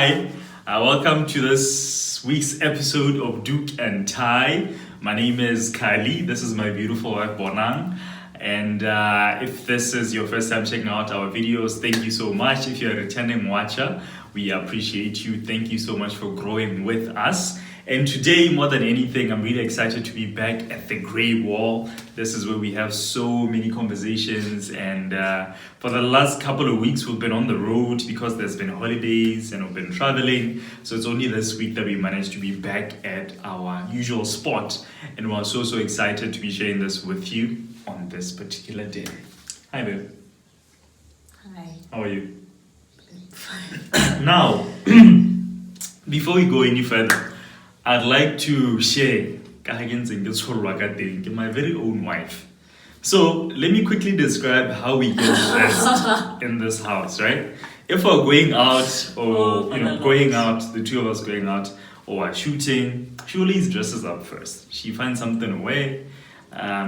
Hi, welcome to this week's episode of Doek&Tie. My name is Kylie. This is my beautiful wife Bonang. And if this is your first time checking out our videos, thank you so much. If you're a returning watcher, we appreciate you. Thank you so much for growing with us. And today, more than anything, I'm really excited to be back at the Grey Wall. This is where we have so many conversations. And for the last couple of weeks, we've been on the road because there's been holidays and we've been traveling. So it's only this week that we managed to be back at our usual spot. And we're so excited to be sharing this with you on this particular day. Hi, babe. Hi. How are you? Fine. Now, before we go any further, I'd like to share my very own wife. So let me quickly describe how we get dressed in this house, right? If we're going out or going out, the two of us going out or are shooting, she always dresses up first. She finds something to wear,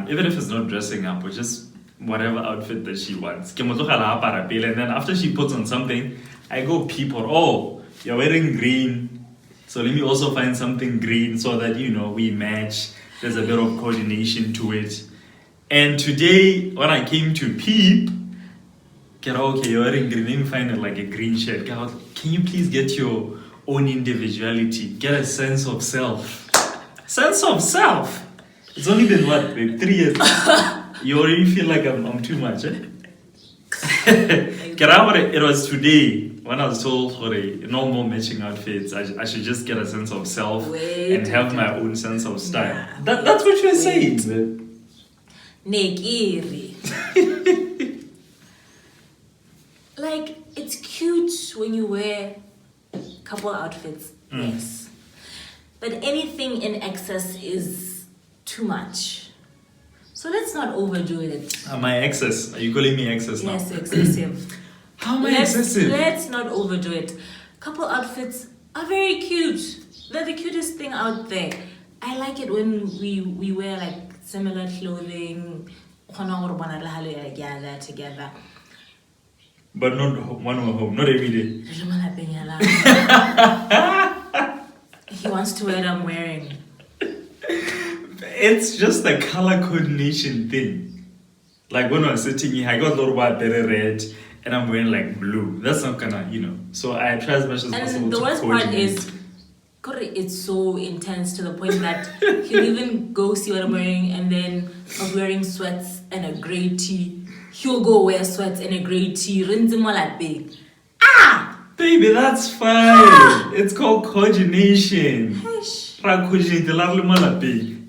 even if it's not dressing up or just whatever outfit that she wants. And then after she puts on something, I go peep her, oh, you're wearing green. So let me also find something green so that, we match. There's a bit of coordination to it. And today, when I came to peep, okay, you're wearing green. Let me find like a green shirt. Can you please get your own individuality? Get a sense of self. Sense of self? It's only been what, babe? 3 years. You already feel like I'm too much, eh? It was today when I was told for no more matching outfits. I should just get a sense of self and have my own sense of style. Yeah, that's what you're saying. Nekiri. Like, it's cute when you wear couple outfits, yes. But anything in excess is too much. So let's not overdo it. My excess? Are you calling me excess now? Yes, excessive. How am I excessive? Let's not overdo it. Couple outfits are very cute. They're the cutest thing out there. I like it when we wear like similar clothing. Together. But not one home, not every day. He wants to wear what I'm wearing. It's just the color coordination thing. Like when I was sitting here, I got a little white, very red, and I'm wearing like blue. That's not gonna, So I try as much as possible. And the worst part is, it's so intense to the point that he'll even go see what I'm wearing, and then I'm wearing sweats and a grey tee. He'll go wear sweats and a grey tee. Big. Baby, that's fine. It's called coordination.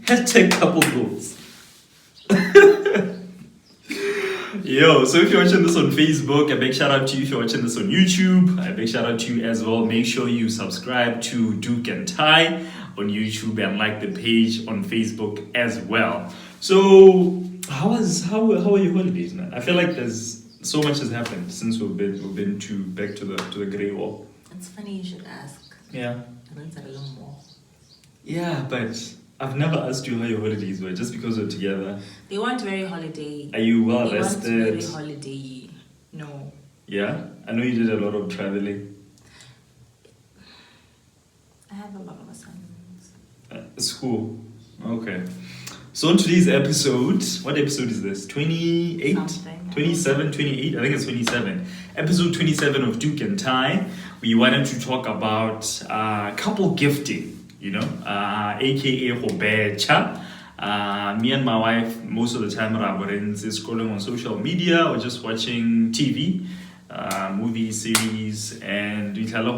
Hashtag couple goals. Yo, so if you're watching this on Facebook, a big shout out to you. If you're watching this on YouTube, a big shout out to you as well. Make sure you subscribe to Doek&Tie on YouTube and like the page on Facebook as well. So how are your holidays, man? I feel like there's so much has happened since we've been back to the Grey Wall. It's funny you should ask. Yeah. I want to a little more. Yeah, but I've never asked you how your holidays were just because we're together. They weren't very holiday. Are you well rested? They weren't very holiday. No. Yeah? I know you did a lot of traveling. I have a lot of assignments. School. Okay. So on today's episode, what episode is this? 28? Something. 27, 28? I think it's 27. Episode 27 of Doek&Tie. We wanted to talk about couple gifting. AKA becha. Me and my wife, most of the time, we're scrolling on social media or just watching TV, movie series, and we tell her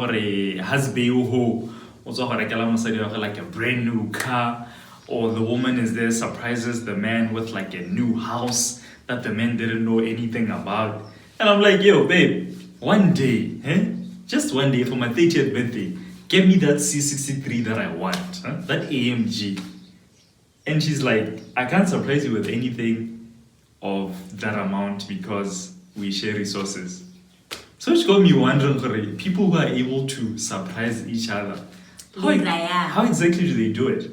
like a brand new car, or the woman is there surprises the man with like a new house that the man didn't know anything about. And I'm like, yo, babe, one day, just one day for my 30th birthday, give me that C63 that I want, that AMG. And she's like, I can't surprise you with anything of that amount because we share resources. So it got me wondering, people who are able to surprise each other, how exactly do they do it?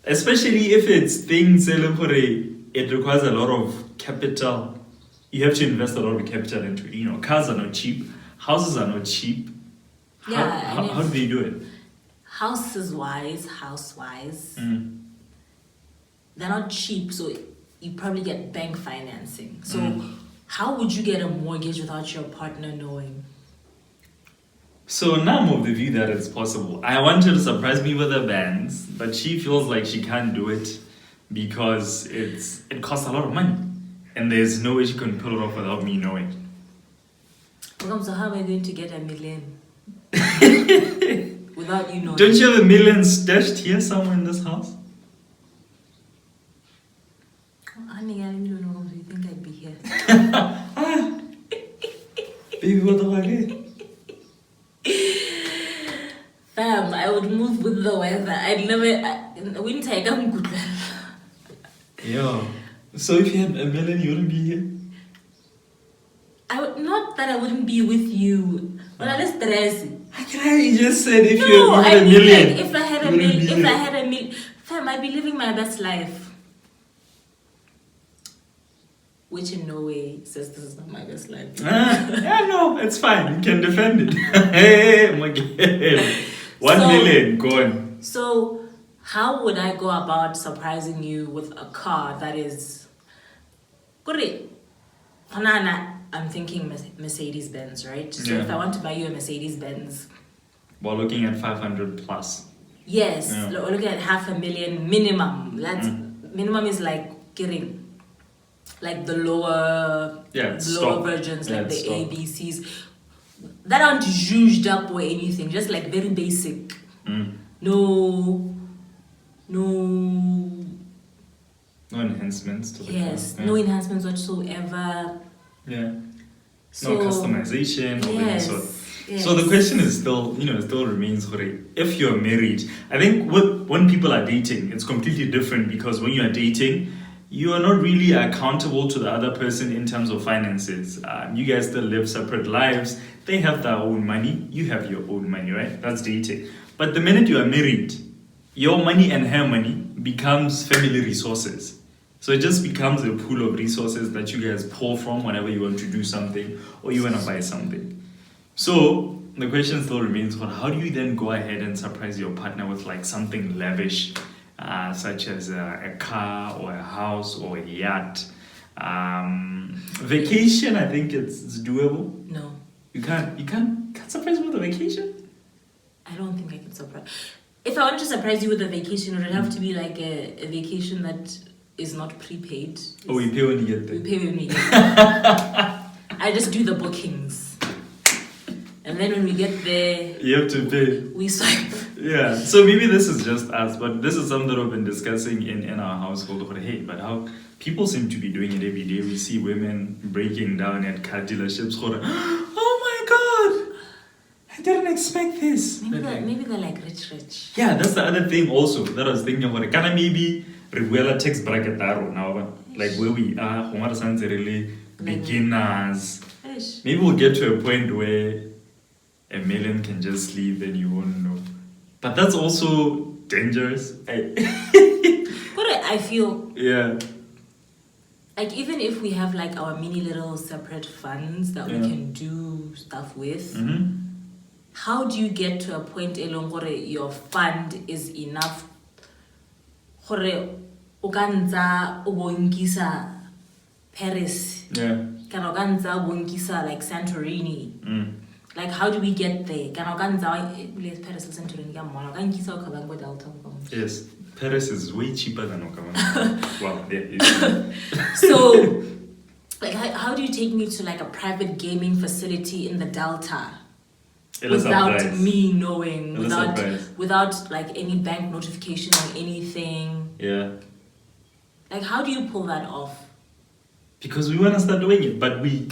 Especially if it's things, it requires a lot of capital. You have to invest a lot of capital into, cars are not cheap, houses are not cheap. How do they do it? House-wise, they're not cheap, so you probably get bank financing. So how would you get a mortgage without your partner knowing? So now I'm of the view that it's possible. I want her to surprise me with her bands, but she feels like she can't do it because it costs a lot of money. And there's no way she can pull it off without me knowing. So how am I going to get $1 million? Without you knowing? Don't you have $1 million stashed here somewhere in this house? Honey, I don't know if you think I'd be here. Baby, what the fuck? Fam, I would move with the weather. I'd never. Winter, I can't go. Yeah. So if you had $1 million, you wouldn't be here? Not that I wouldn't be with you, but I just stress. You just said if No, you had I $1 mean, million. like, if I had a million, fam, I'd be living my best life. Which in no way says this is not my best life. Yeah, no, it's fine. You can defend it. Hey, my God. 1 million, go on. So, how would I go about surprising you with a car that is... I'm thinking Mercedes-Benz, right? So if I want to buy you a Mercedes-Benz... We're looking at 500 plus. Yes, we're looking at $500,000 minimum. That's minimum is like getting... Like the lower versions, like the stock. ABCs. That aren't zhuzhed up or anything, just like very basic. No enhancements to the car. No enhancements whatsoever. Yeah. So, no customization. Yes. So the question is still, it still remains, if you're married, I think when people are dating, it's completely different because when you are dating, you are not really accountable to the other person in terms of finances. You guys still live separate lives. They have their own money. You have your own money, right? That's dating. But the minute you are married, your money and her money becomes family resources. So it just becomes a pool of resources that you guys pull from whenever you want to do something or you want to buy something. So the question still remains, how do you then go ahead and surprise your partner with like something lavish? Such as a car or a house or a yacht. Vacation, I think it's doable. No. You can't surprise me with a vacation? I don't think I can surprise. If I wanted to surprise you with a vacation, it would have to be like a vacation that is not prepaid. We pay when you get there. We pay when we get there. I just do the bookings. And then when we get there... You have to pay. We swipe. Yeah, so maybe this is just us, but this is something that we've been discussing in our household. Hey, but how people seem to be doing it every day. We see women breaking down at car dealerships. Oh my God, I didn't expect this. Maybe they're like rich. Yeah, that's the other thing also that I was thinking about. Can I maybe reveal a tax bracket now? Like where we are, really beginners. Maybe we'll get to a point where $1 million can just leave and you won't know. But that's also dangerous. I feel... Yeah. Like, even if we have, like, our mini little separate funds that we can do stuff with, how do you get to a point, your fund is enough gore o ka ntsa o bonkisa Paris? Yeah. Kana o ka ntsa o bonkisa, like, Santorini? Like, how do we get there? Paris is Santorini. Yes, Paris is way cheaper than Okaman. Wow, yeah. So, like, how do you take me to like a private gaming facility in the Delta without me knowing, without like any bank notification or anything? Yeah. Like, how do you pull that off? Because we want to start doing it, but we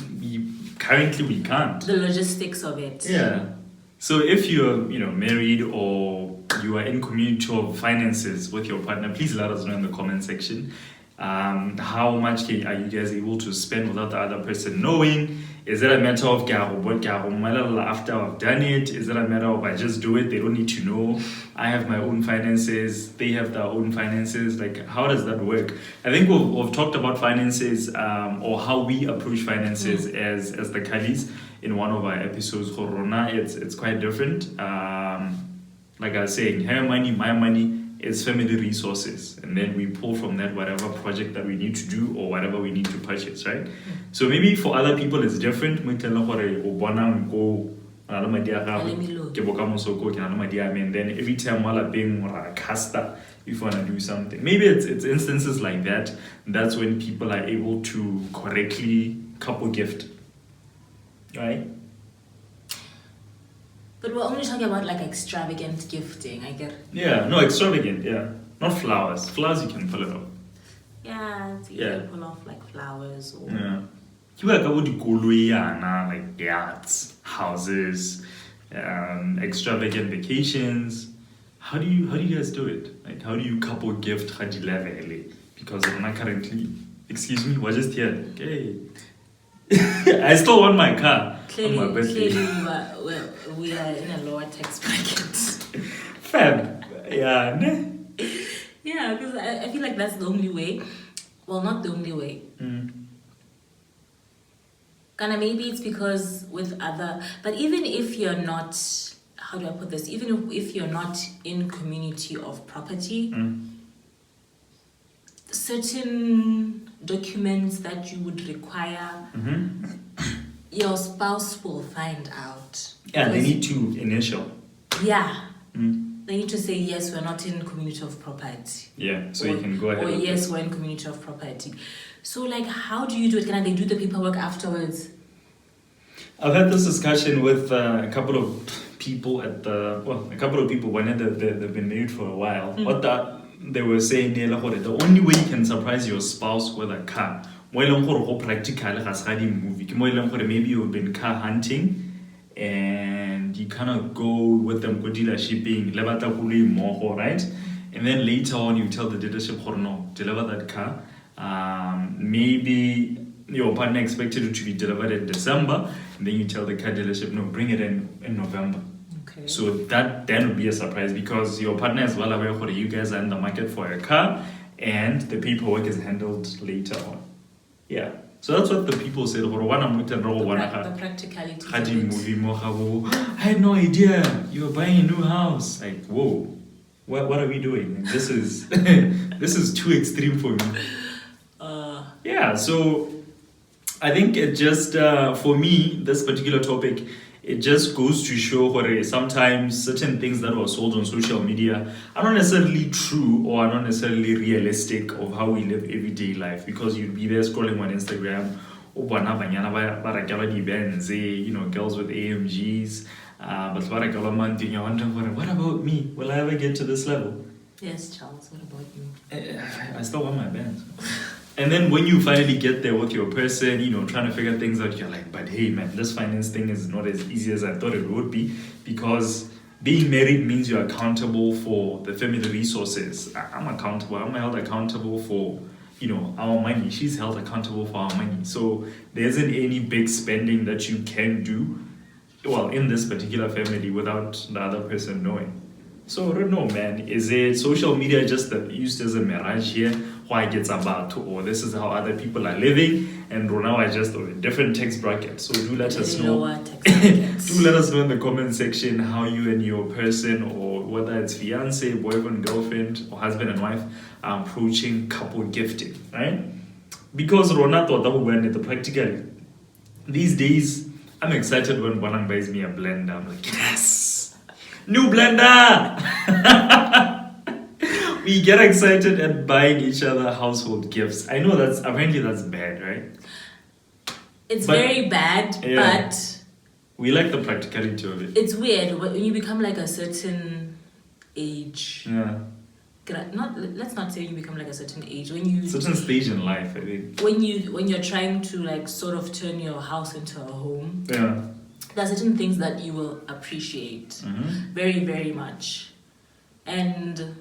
currently we can't. The logistics of it. Yeah. So if you're, married or you are in community of finances with your partner, please let us know in the comment section. How much are you guys able to spend without the other person knowing? Is it a matter of after I've done it? Is it a matter of I just do it? They don't need to know. I have my own finances. They have their own finances. Like, how does that work? I think we've talked about finances or how we approach finances as the Kalis in one of our episodes, Corona, it's quite different. Like I was saying, her money, my money, is family resources, and then we pull from that whatever project that we need to do or whatever we need to purchase, right? So maybe for other people it's different. And then every time while being a caster, if you want to do something, maybe it's instances like that. That's when people are able to correctly couple gift, right? But we're only talking about like extravagant gifting, I get. Yeah, no, extravagant, yeah. Not flowers. Flowers you can pull it off. Yeah, so you can pull off like flowers or... Yeah. You work about the like yachts, houses, extravagant vacations. How do you guys do it? Like, how do you couple gift Hadilevele? Because I'm not currently... Excuse me, we're just here. Okay. I still want my car. Clearly we are in a lower tax bracket. Fab. Yeah, ne? Yeah, because I feel like that's the only way. Well, not the only way. Kinda maybe it's because with other... But even if you're not... How do I put this? Even if you're not in community of property, certain documents that you would require, your spouse will find out. Yeah, they need to initial. Yeah. They need to say, yes, we're not in community of property. Yeah, so you can go ahead. Or yes, we're in community of property. So, like, how do you do it? Can they do the paperwork afterwards? I've had this discussion with a couple of people a couple of people when they've been married for a while. What they were saying, the only way you can surprise your spouse with a car, maybe you've been car hunting and you kind of go with them go dealershipping, right? And then later on you tell the dealership, no, deliver that car. Maybe your partner expected it to be delivered in December, and then you tell the car dealership, no, bring it in November. Okay. So that then would be a surprise because your partner is well aware that you guys are in the market for a car, and the paperwork is handled later on. Yeah. So that's what the people said. The practicality. I had no idea you were buying a new house. Like, whoa, what are we doing? This is this is too extreme for me. Yeah. So I think it just for me, this particular topic, it just goes to show what sometimes certain things that were sold on social media are not necessarily true or are not necessarily realistic of how we live everyday life, because you'd be there scrolling on Instagram, girls with AMGs, but you're wondering, what about me? Will I ever get to this level? Yes, Charles, what about you? I still want my Benz. And then when you finally get there with your person, trying to figure things out, you're like, but hey man, this finance thing is not as easy as I thought it would be, because being married means you're accountable for the family resources. I'm held accountable for, our money. She's held accountable for our money. So there isn't any big spending that you can do, well, in this particular family without the other person knowing. So I don't know, man. Is it social media just used as a mirage here? Why it gets about, or this is how other people are living, and now I just on a different tax bracket. So do let us know. Do let us know in the comment section how you and your person, or whether it's fiance, boyfriend, girlfriend, or husband and wife, are approaching couple gifting, right? Because Rona thought that we went into practically. These days, I'm excited when Bonang buys me a blender. I'm like, yes, new blender. We get excited at buying each other household gifts. I know that's bad, right? It's very bad, but we like the practicality of it. It's weird when you become like a certain age. Yeah. Let's not say you become like a certain age. When you certain stage in life, I think. When you're trying to like sort of turn your house into a home. Yeah. There are certain things that you will appreciate very, very much, and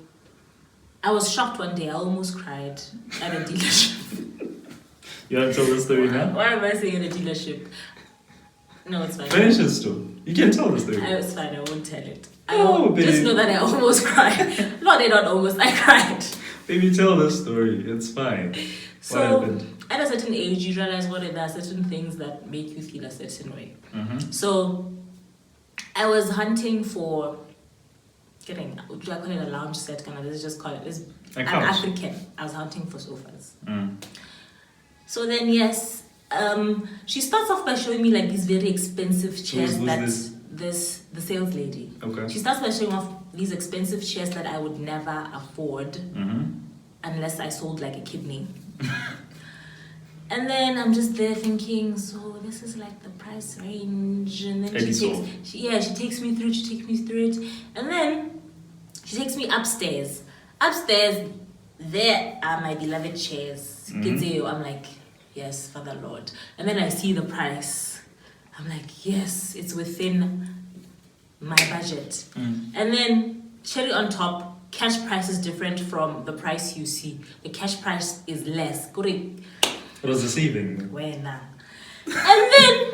I was shocked one day. I almost cried at a dealership. You want to tell the story now? Why am I saying at a dealership? No, it's fine. Finish the story. You can tell the story. It's fine. I won't tell it. Just know that I almost cried. Not almost. I cried. Baby, tell the story. It's fine. So at a certain age, you realize what there are certain things that make you feel a certain way. So I was hunting for getting, do I call it a lounge set? Can I just call it? I'm African. I was hunting for sofas. So then, yes, she starts off by showing me like these very expensive chairs the sales lady. Okay. She starts by showing off these expensive chairs that I would never afford unless I sold like a kidney. And then I'm just there thinking, so this is like the price range. And then she takes me through it. And then she takes me upstairs. Upstairs, there are my beloved chairs. I'm like, yes, Father Lord. And then I see the price. I'm like, yes, it's within my budget. And then cherry on top, cash price is different from the price you see. The cash price is less. It was a saving. And then,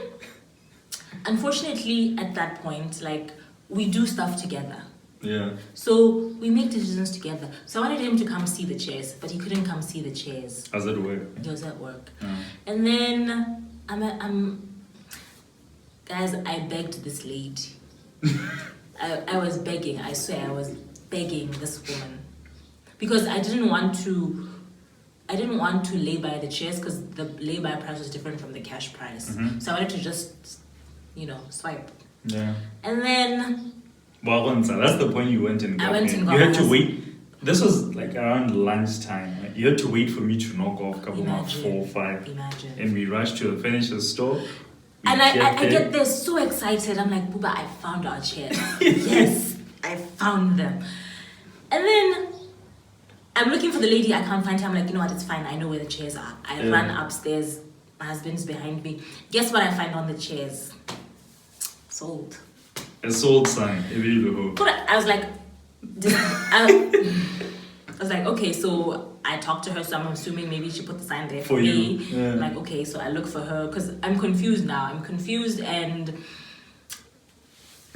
unfortunately, at that point, like, we do stuff together. Yeah. So we make decisions together. So I wanted him to come see the chairs, but he couldn't come see the chairs. How's it work? He was at work. And then guys, I begged this lady. I was begging. I swear, I was begging this woman because I didn't want to lay by the chairs because the lay by price was different from the cash price. So I wanted to just, swipe. Yeah. And then. Well, that's the point you went and got me. You had to wait. This was like around lunchtime. Right? You had to wait for me to knock off couple of 4 or 5. Imagine. And we rushed to the furniture store. And I get there so excited. I'm like, Booba, I found our chairs. Yes, I found them. And then I'm looking for the lady. I can't find her. I'm like, you know what? It's fine. I know where the chairs are. I run upstairs. My husband's behind me. Guess what I find on the chairs? Sold. A sold sign. I was like, I was like, okay, so I talked to her, so I'm assuming maybe she put the sign there for me. Yeah. I'm like, okay, so I look for her because I'm confused now. I'm confused and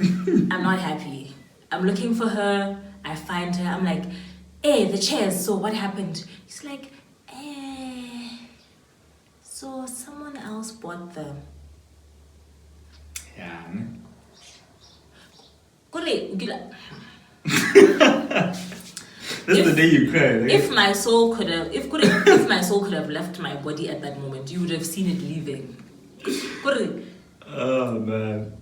I'm not happy. I'm looking for her. I find her. I'm like, hey, the chairs. So what happened? She's like, so someone else bought them. Yeah. That's the day you cried. Right? If my soul could have left my body at that moment, you would have seen it leaving. Oh man.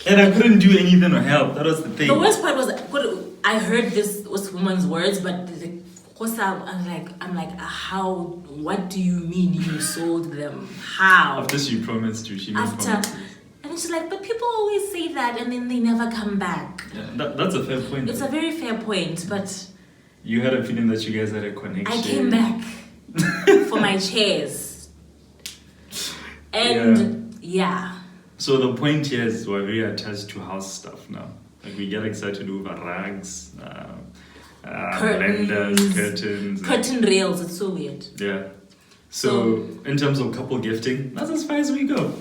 And I couldn't do anything or help. That was the thing. The worst part was I heard this woman's words, but I'm like, how? What do you mean you sold them? How? After she promised you, she made promises. And she's like, but people always say that and then they never come back. Yeah, that's a fair point. It's a very fair point, but... You had a feeling that you guys had a connection. I came back for my chairs. And, yeah. So the point here is we're very attached to house stuff now. Like we get excited over rags, blenders, curtains. Curtain rails, it's so weird. Yeah. So in terms of couple gifting, that's as far as we go.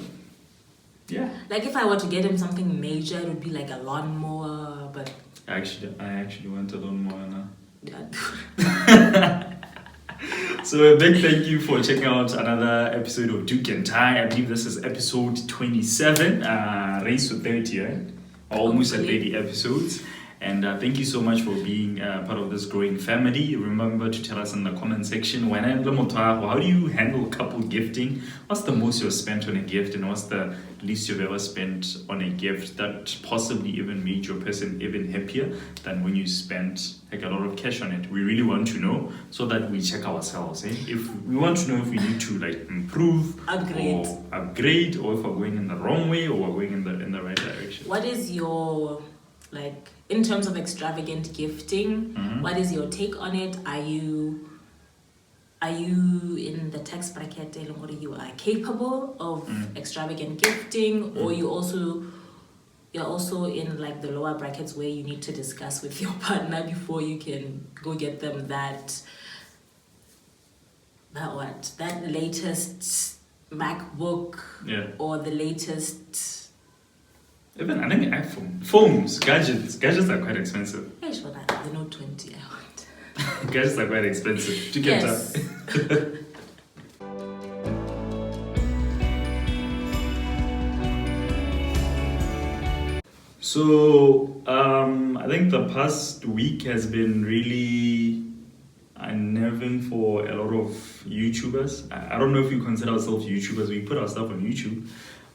Yeah. Like if I were to get him something major, it would be like a lawnmower, but... I actually want a lawnmower now. Yeah. So a big thank you for checking out another episode of Doek&Tie. I believe this is episode 27, race to 30, right? Almost at 30 episodes. And thank you so much for being part of this growing family. Remember to tell us in the comment section, how do you handle couple gifting? What's the most you've spent on a gift and what's the least you've ever spent on a gift that possibly even made your person even happier than when you spent like a lot of cash on it? We really want to know so that we check ourselves. If we want to know if we need to like improve, upgrade, or if we're going in the wrong way or we're going in the right direction. What is your in terms of extravagant gifting, what is your take on it? Are you in the tax bracket where you are capable of extravagant gifting, or you're also in like the lower brackets where you need to discuss with your partner before you can go get them that latest MacBook or the latest. Even I think iPhone, phones, gadgets are quite expensive. The Note 20 I want. Gadgets are quite expensive. Yes. So I think the past week has been really unnerving for a lot of YouTubers. I don't know if we consider ourselves YouTubers. We put our stuff on YouTube,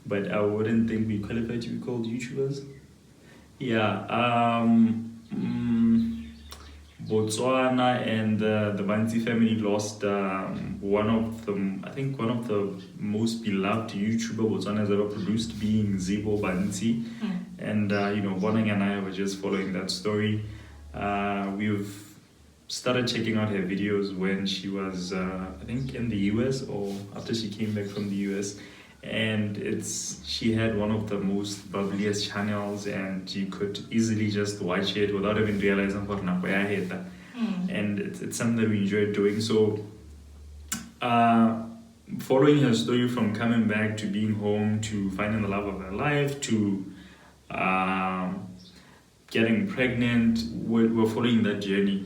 but I wouldn't think we qualify to be called YouTubers. Yeah. Botswana and the Bansi family lost one of the most beloved YouTuber Botswana has ever produced, being Zibo Bansi. And Bonang and I were just following that story. We've started checking out her videos when she was, I think, in the US or after she came back from the US. And she had one of the most bubbliest channels, and you could easily just watch it without even realizing what and it's something that we enjoyed doing. So following her story from coming back to being home to finding the love of her life to getting pregnant, we're following that journey,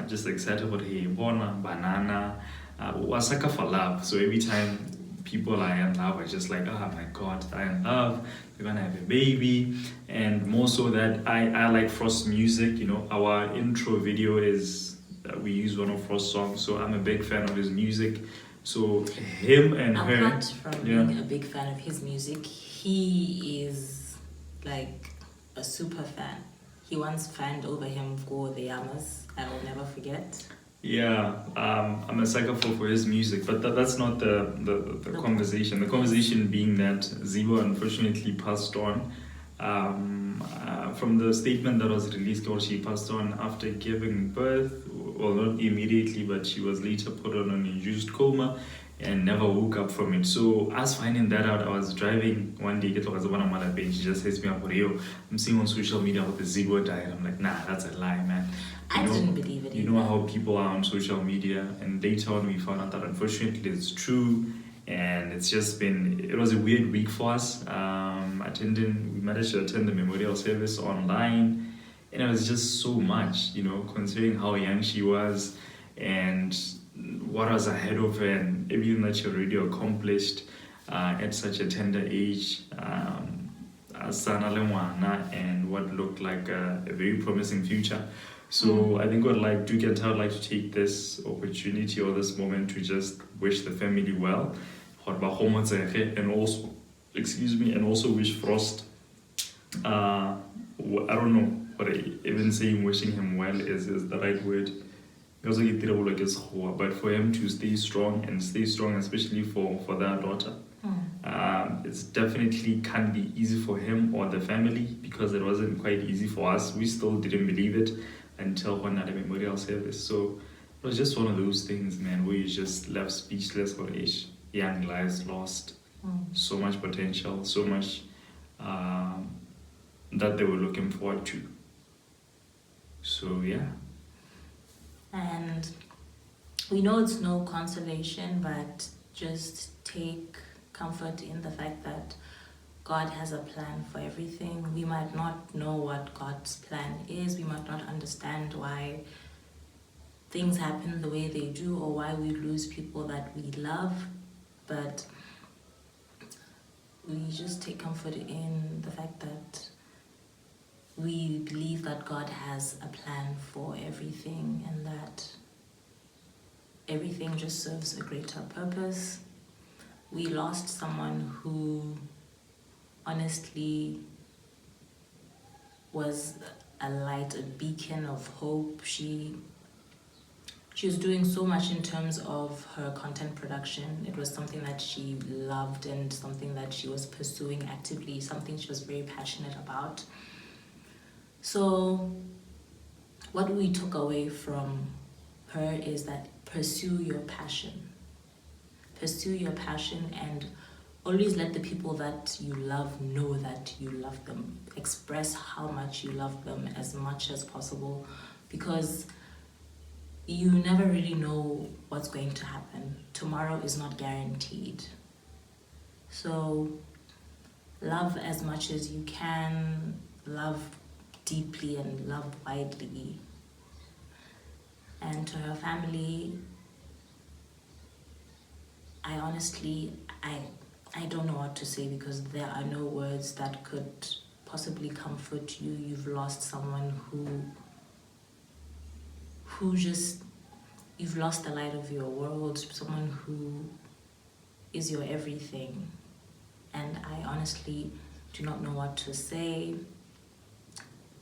just excited about hey, bona, banana, wasaka for love. So every time people are in love, are just like, oh my god, they're in love, they're gonna have a baby. And more so that I like Frost's music. Our intro video is we use one of Frost's songs, so I'm a big fan of his music. So him and her, apart from being a big fan of his music, he is like a super fan. He once fanned over him for the Yamas, I will never forget. Yeah, I'm a sucker for his music, but that's not the conversation. The conversation being that Zibo unfortunately passed on. From the statement that was released, or she passed on after giving birth, well, not immediately, but she was later put on an induced coma and never woke up from it. So us finding that out, I was driving one day, get like a mother page, she just hits me up, I'm seeing on social media how the Zibo died. I'm like, nah, that's a lie, man. I didn't believe it. You know how people are on social media, and later on we found out that unfortunately it's true, and it was a weird week for us. We managed to attend the memorial service online, and it was just so much, considering how young she was and what was ahead of her and everything that she already accomplished at such a tender age. And what looked like a very promising future. So I think Doek&Tie would like to take this opportunity or this moment to just wish the family well, and also wish Frost. I don't know what even saying wishing him well is the right word. But for him to stay strong, especially for their daughter. It's definitely can't be easy for him or the family, because it wasn't quite easy for us. We still didn't believe it until one at a memorial service. So it was just one of those things, man, where you just left speechless for age. Young lives lost, so much potential, so much that they were looking forward to. So yeah. And we know it's no consolation, but just take comfort in the fact that God has a plan for everything. We might not know what God's plan is. We might not understand why things happen the way they do or why we lose people that we love. But we just take comfort in the fact that we believe that God has a plan for everything and that everything just serves a greater purpose. We lost someone who honestly was a light, a beacon of hope. She was doing so much in terms of her content production. It was something that she loved and something that she was pursuing actively, something she was very passionate about. So what we took away from her is that pursue your passion. Pursue your passion and always let the people that you love know that you love them. Express how much you love them as much as possible, because you never really know what's going to happen. Tomorrow is not guaranteed. So love as much as you can, love deeply and love widely. And to her family, I honestly, I don't know what to say, because there are no words that could possibly comfort you. You've lost someone who just, you've lost the light of your world, someone who is your everything. And I honestly do not know what to say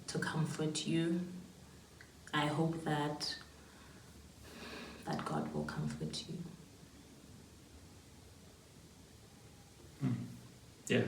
to comfort you. I hope that God will comfort you. Yeah.